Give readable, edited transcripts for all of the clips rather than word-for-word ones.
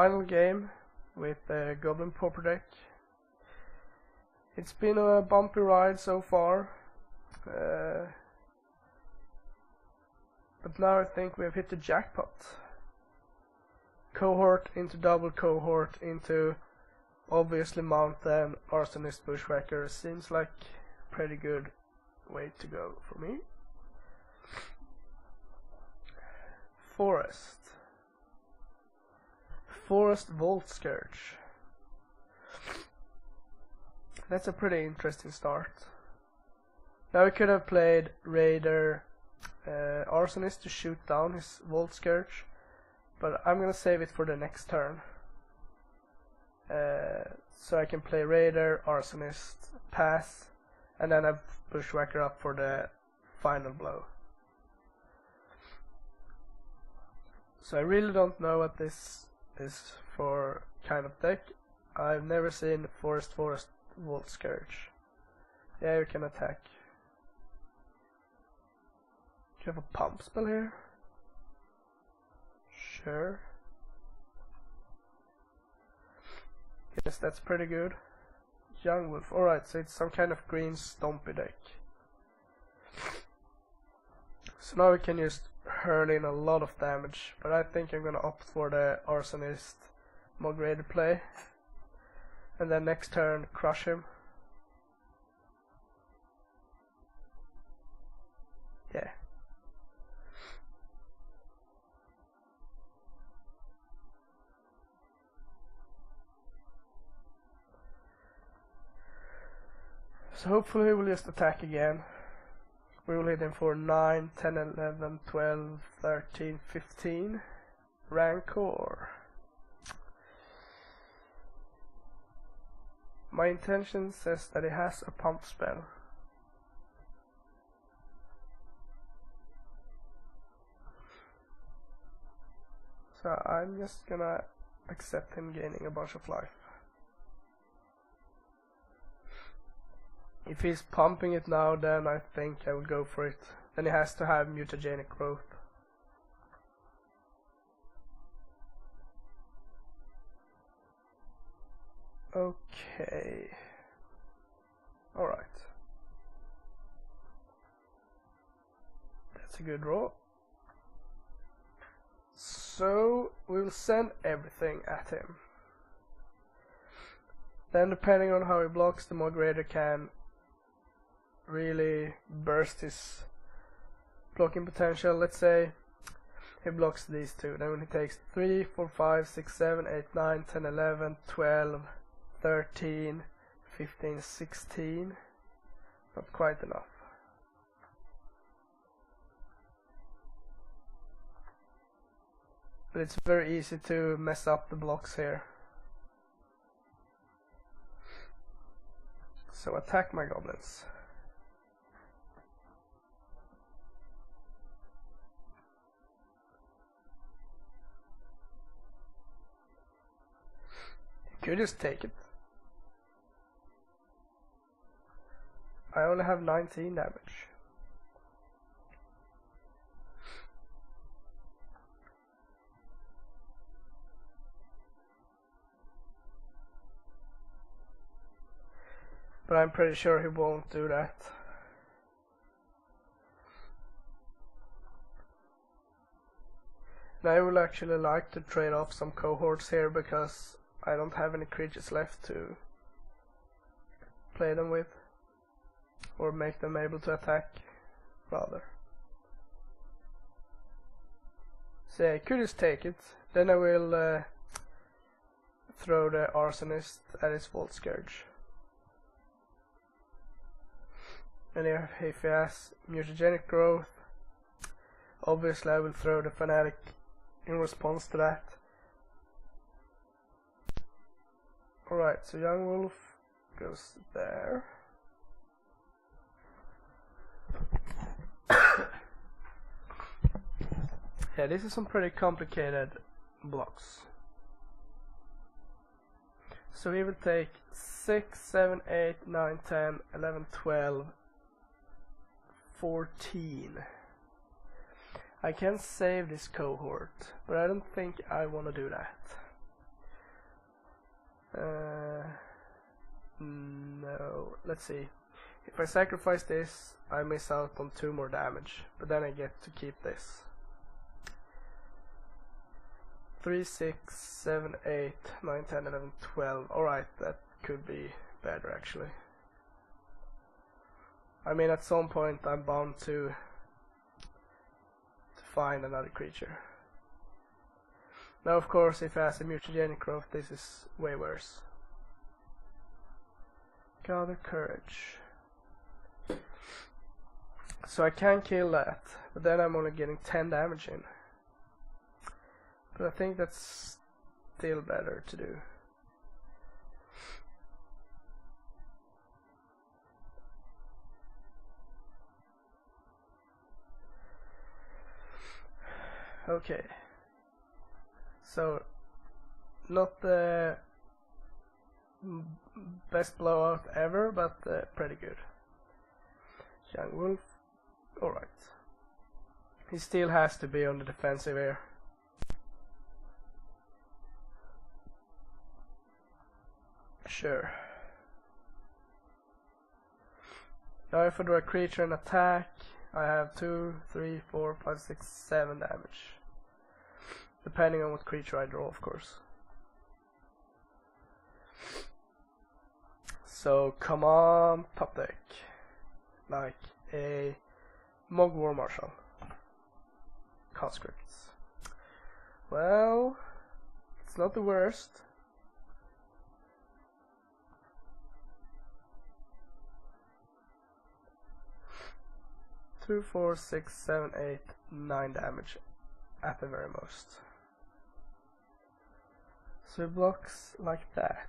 final game with the Goblin pauper deck. It's been a bumpy ride so far, but now I think we have hit the jackpot. Cohort into double cohort into obviously mountain, arsonist, bushwhacker seems like a pretty good way to go for me. Forest Vault Scourge. That's a pretty interesting start. Now we could have played Raider Arsonist to shoot down his Vault Scourge, but I'm gonna save it for the next turn. So I can play Raider, Arsonist, pass, and then have Bushwhacker up for the final blow. So I really don't know what this is for kind of deck. I've never seen Forest Vault Scourge. Yeah, you can attack. Do you have a pump spell here? Sure. Yes, that's pretty good. Young Wolf. Alright, so it's some kind of green Stompy deck. So now we can just hurl in a lot of damage, but I think I'm gonna opt for the Arsonist Raider play. And then next turn crush him. Yeah. So hopefully we'll just attack again. We will hit him for 9, 10, 11, 12, 13, 15. Rancor. My intention says that he has a pump spell. So I'm just gonna accept him gaining a bunch of life. If he's pumping it now, then I think I will go for it. Then he has to have mutagenic growth. Okay. Alright. That's a good draw. So we'll send everything at him. Then depending on how he blocks, the moderator can really burst his blocking potential. Let's say he blocks these two, then when he takes 3, 4, 5, 6, 7, 8, 9, 10, 11, 12, 13, 15, 16, not quite enough. But it's very easy to mess up the blocks here. So attack my goblins. You could just take it. I only have 19 damage. But I'm pretty sure he won't do that. Now I would actually like to trade off some cohorts here because I don't have any creatures left to play them with, or make them able to attack, rather. So yeah, I could just take it, then I will throw the Arsonist at his Vault Scourge. And if he has mutagenic growth, obviously I will throw the Fanatic in response to that. Alright, so Young Wolf goes there. Yeah, this is some pretty complicated blocks. So we will take 6, 7, 8, 9, 10, 11, 12, 14. I can save this cohort, but I don't think I want to do that. No, let's see. If I sacrifice this, I miss out on 2 more damage, but then I get to keep this. 3, 6, 7, 8, 9, 10, 11, 12. Alright, that could be better actually. I mean, at some point I'm bound to find another creature. Now of course, if it has a mutagenic growth, this is way worse. Gather courage. So I can kill that, but then I'm only getting 10 damage in. But I think that's still better to do. Okay. So, not the best blowout ever, but pretty good. Young Wolf. Alright. He still has to be on the defensive here. Sure. Now if I do a creature and attack, I have 2, 3, 4, 5, 6, 7 damage. Depending on what creature I draw, of course. So come on, top deck. Like a Mog War Marshal. Conscripts. Well, it's not the worst. Two, 4, 6, 7, 8, 9 damage at the very most. So it blocks like that.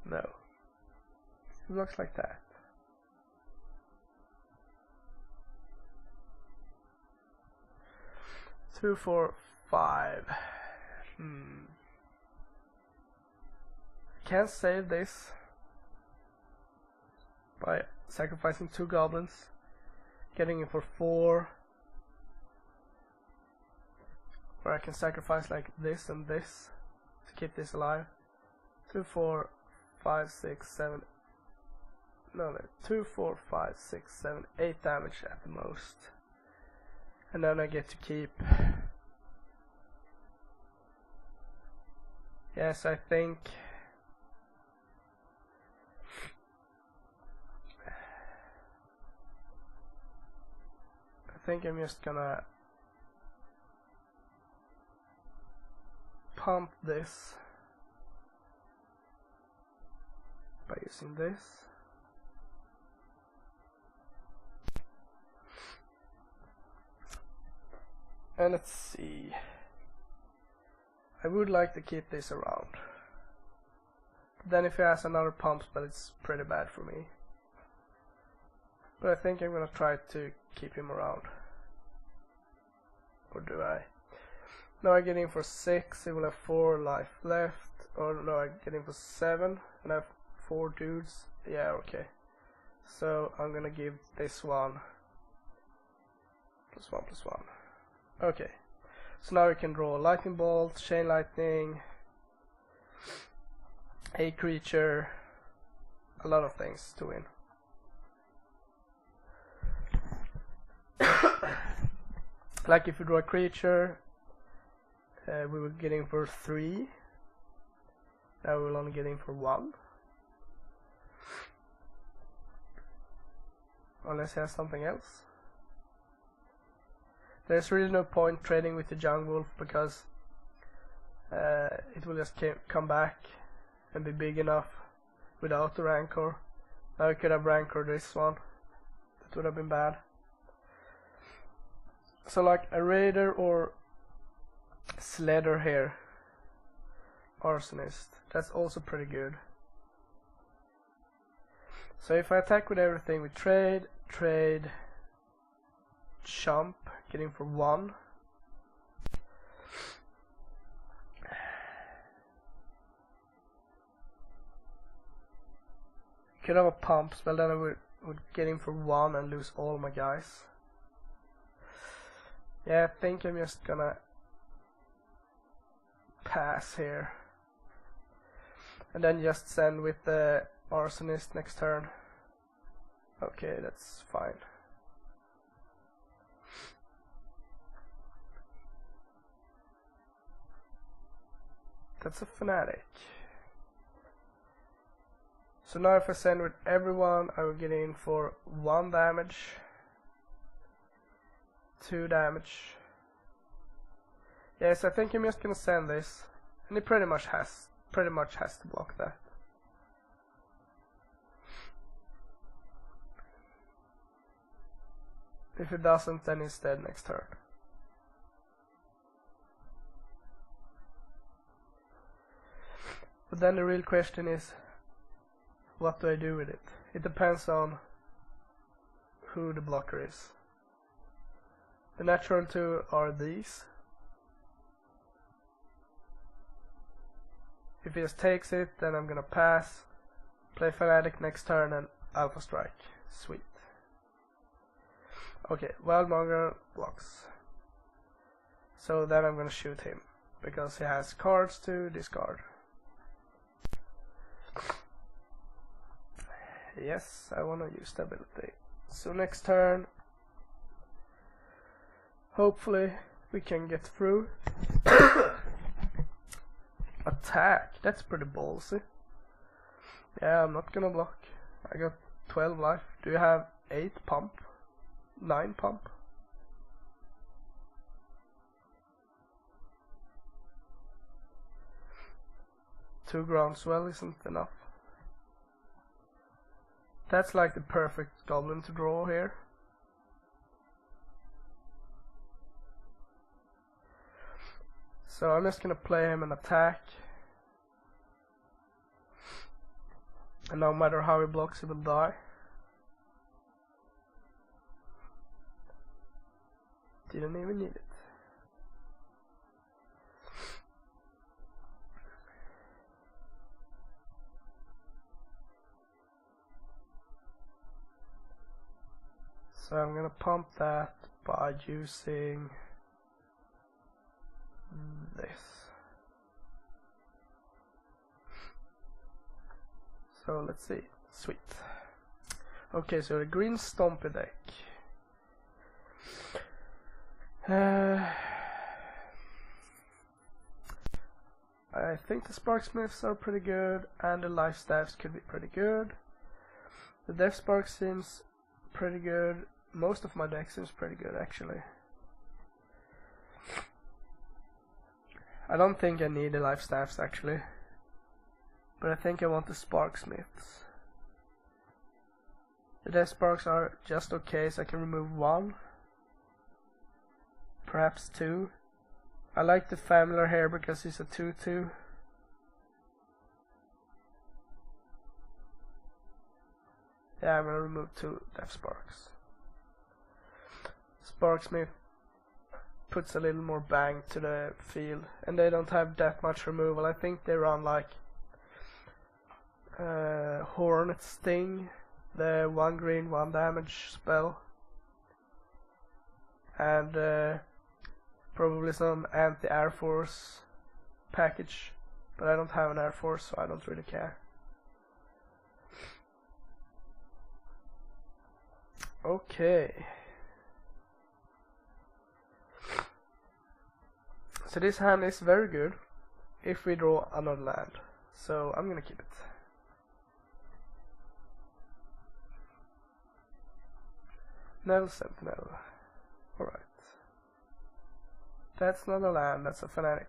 No. It blocks like that. Two, 4, 5. Can't save this by sacrificing 2 goblins, getting it for 4. Or I can sacrifice like this and this to keep this alive. 2, 4, 5, 6, 7. No, 2, 4, 5, 6, 7, 8 damage at the most. And then I get to keep. Yes, I think. I think I'm just gonna pump this by using this. And let's see. I would like to keep this around. Then if he has another pump spell, it's pretty bad for me. But I think I'm gonna try to keep him around. Or do I? Now I get in for 6, he will have 4 life left. Or no, I get in for 7 and I have 4 dudes. Yeah, okay. So I'm gonna give this one +1 +1. Okay. So now we can draw lightning bolt, chain lightning, a creature, a lot of things to win. Like if you draw a creature, we were getting for 3. Now we're only getting for 1. Unless he has something else. There's really no point trading with the Young Wolf because it will just come back and be big enough without the Rancor. Now we could have Rancor this one. That would have been bad. So like a Raider or Sledder here. Arsonist. That's also pretty good. So if I attack with everything, we trade, chump, getting for 1. Could have a pump spell, then I would get in for 1 and lose all my guys. Yeah, I think I'm just gonna pass here. and then just send with the arsonist next turn. Okay, that's fine. That's a fanatic. So now if I send with everyone, I will get in for 1 damage, 2 damage. Yes, I think I'm just gonna send this, and he pretty much has to block that. If it doesn't, then he's dead next turn. But then the real question is, what do I do with it? It depends on who the blocker is. The natural 2 are these. If he just takes it, then I'm gonna pass, play Fanatic next turn, and Alpha Strike. Sweet. Okay, Wildmonger blocks. So then I'm gonna shoot him, because he has cards to discard. Yes, I wanna use the ability. So next turn, hopefully we can get through. Attack, that's pretty ballsy. Yeah, I'm not gonna block. I got 12 life. Do you have 8 pump? 9 pump? Two groundswell isn't enough. That's like the perfect goblin to draw here. So I'm just gonna play him an attack. And no matter how he blocks, he will die. Didn't even need it. So I'm gonna pump that by using this. So let's see. Sweet. Okay, so the green Stompy deck. I think the Sparksmiths are pretty good, and the Life Staffs could be pretty good. The Death Spark seems pretty good. Most of my deck seems pretty good, actually. I don't think I need the Life Staffs, actually. But I think I want the Sparksmiths. The Death Sparks are just okay, so I can remove 1. Perhaps 2. I like the Familiar here because he's a 2/2. Yeah, I'm gonna remove 2 Death Sparks. Sparksmith puts a little more bang to the field, and they don't have that much removal. I think they run like Hornet Sting, the 1 green 1 damage spell, and probably some anti-Air Force package, but I don't have an Air Force, so I don't really care. Okay. So this hand is very good if we draw another land, so I'm gonna keep it. Neville Sentinel. Alright. That's not a land, that's a fanatic.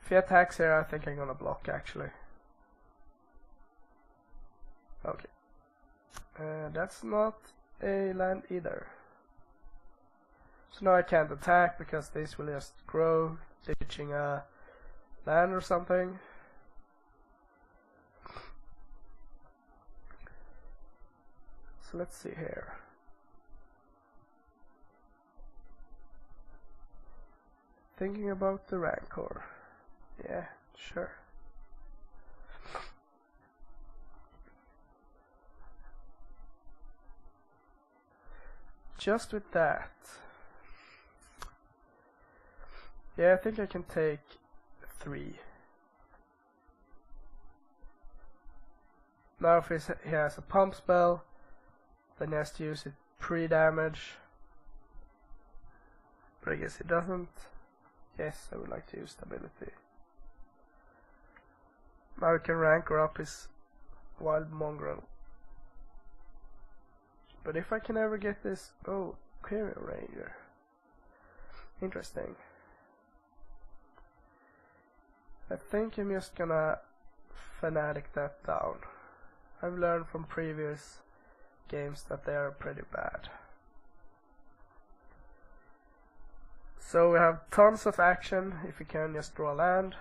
If he attacks here, I think I'm gonna block, actually. Okay. That's not a land either. So now I can't attack because this will just grow, ditching a land or something. So let's see here. Thinking about the Rancor. Yeah, sure. Just with that, Yeah, I think I can take 3. Now if he has a pump spell, then he has to use it pre-damage. But I guess he doesn't. Yes, I would like to use stability. Now we can rank her up his wild mongrel. But if I can ever get this... Oh, Aquarium Ranger. Interesting. I think I'm just gonna fanatic that down. I've learned from previous games that they are pretty bad. So we have tons of action if you can just draw land.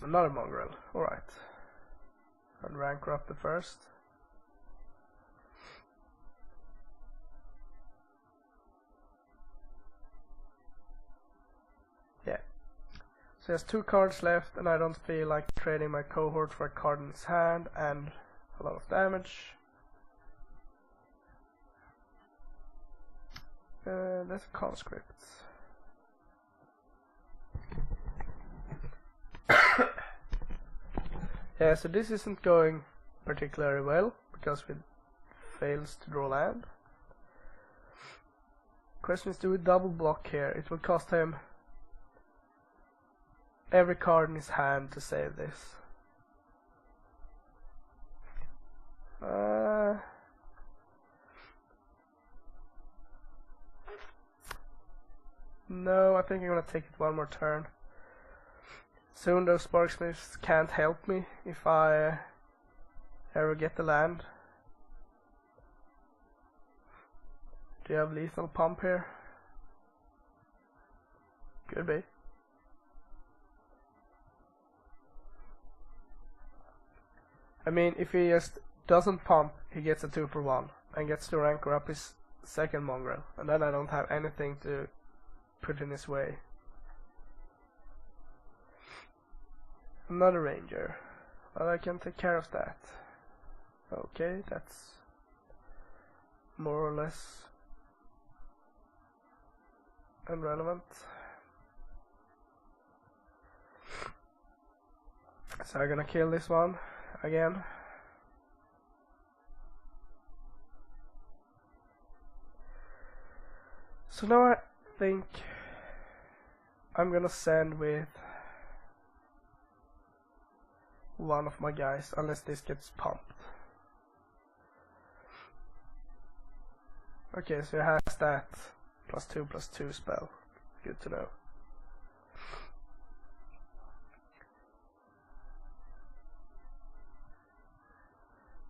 Another mongrel, alright. I'll rank her up the first. Yeah. So he has 2 cards left and I don't feel like trading my cohort for a card in his hand and a lot of damage. That's a conscript. Yeah, so this isn't going particularly well because it fails to draw land. Question is, do we double block here? It will cost him every card in his hand to save this. No, I think I'm gonna take it one more turn. Soon those Sparksmiths can't help me if I ever get the land. Do you have lethal pump here? Could be. I mean, if he just doesn't pump, he gets a 2 for 1 and gets to rank her up his second mongrel, and then I don't have anything to put in his way. Another ranger. Well, I can take care of that. Okay, that's more or less irrelevant. So I'm gonna kill this one again. So now I think I'm gonna send with one of my guys, unless this gets pumped. Okay, so he has that +2/+2 spell. Good to know.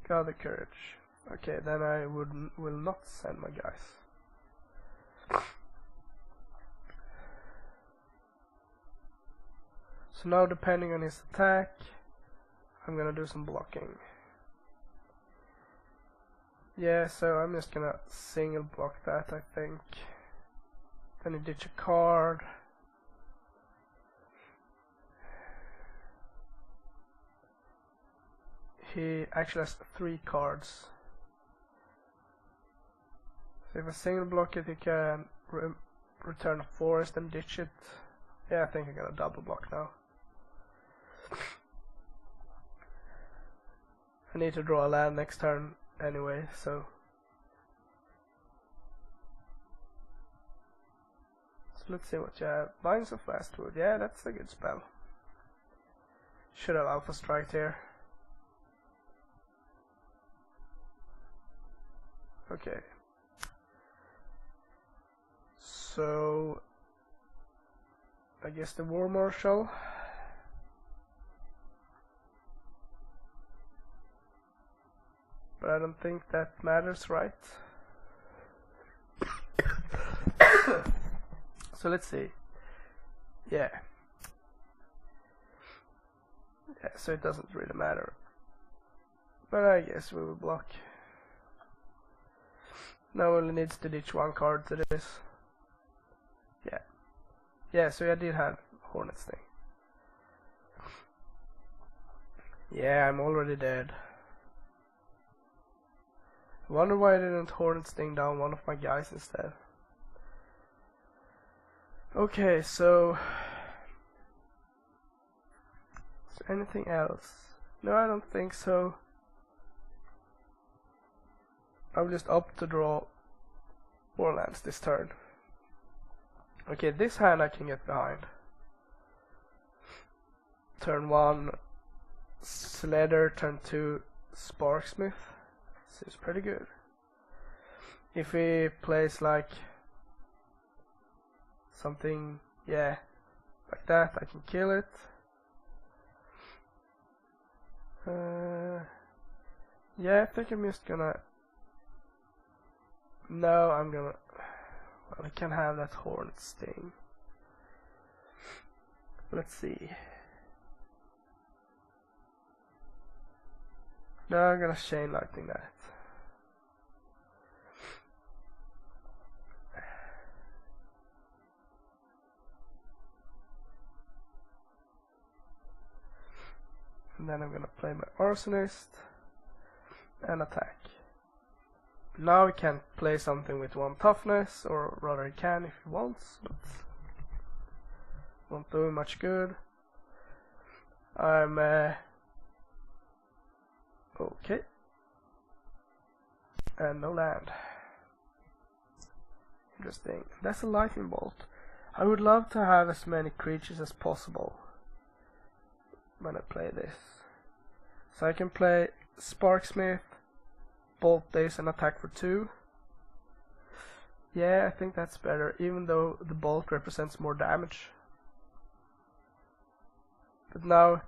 Gather courage. Okay, then I will not send my guys. So now, depending on his attack, I'm gonna do some blocking. Yeah, so I'm just gonna single block that, I think. Then he ditch a card. He actually has 3 cards. So if I single block it, he can return a forest and ditch it. Yeah, I think I'm gonna double block now. I need to draw a land next turn anyway, so let's see what you have. Vines of Westwood, yeah, that's a good spell. Should have Alpha Strike here. Okay. So I guess the War Marshal. But I don't think that matters, right? So let's see. Yeah. Yeah, so it doesn't really matter. But I guess we will block. Now only needs to ditch 1 card to this. Yeah. Yeah, so I did have Hornet's Sting. Yeah, I'm already dead. Wonder why I didn't Hornet's Sting down one of my guys instead. Okay, so is there anything else? No, I don't think so. I'll just opt to draw more lands this turn. Okay, this hand I can get behind. Turn 1 Sledder, turn 2 Sparksmith. Seems pretty good. If he plays like something, yeah, like that, I can kill it. Yeah, I think I'm just gonna... No, I'm gonna... Well, I can have that Hornet Sting. Let's see. No, I'm gonna Chain Lightning that. And then I'm gonna play my Arsonist and attack. Now he can't play something with 1 toughness, or rather he can if he wants, but won't do him much good. I'm okay. And no land. Interesting. That's a lightning bolt. I would love to have as many creatures as possible when I play this. So I can play Sparksmith, bolt this and attack for 2. Yeah, I think that's better, even though the bolt represents more damage. But now,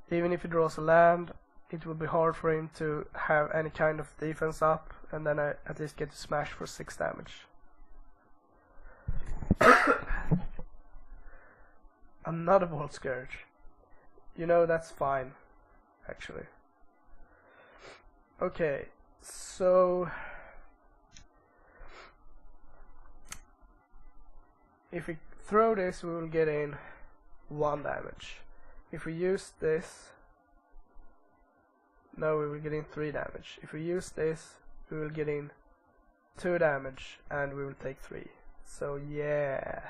even if he draws a land, it will be hard for him to have any kind of defense up, and then I at least get to smash for 6 damage. Another Bolt Scourge. You know, that's fine, actually. Okay, so if we throw this, we will get in 1 damage. If we use this, no, we will get in 3 damage. If we use this, we will get in 2 damage, and we will take 3. So yeah,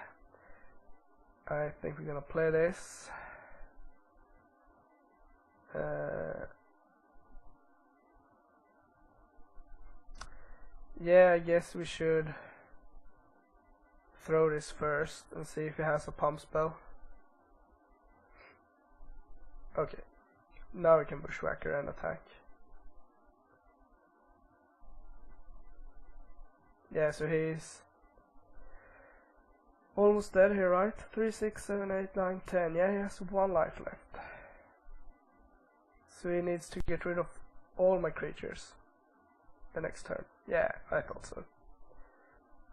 I think we're gonna play this. Yeah, I guess we should throw this first and see if he has a pump spell. Okay, now we can Bushwhacker and attack. Yeah, so he's almost dead here, right? 3, 6, 7, 8, 9, 10. Yeah, he has 1 life left. So he needs to get rid of all my creatures the next turn. Yeah, I thought so.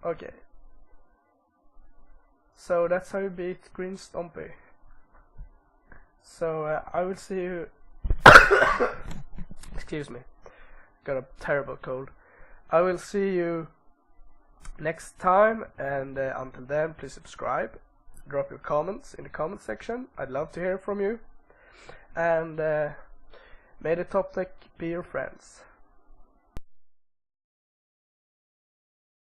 Okay. So that's how you beat Green Stompy. So I will see you... Excuse me. Got a terrible cold. I will see you next time, and until then, please subscribe. Drop your comments in the comment section. I'd love to hear from you. And may the top deck be your friends.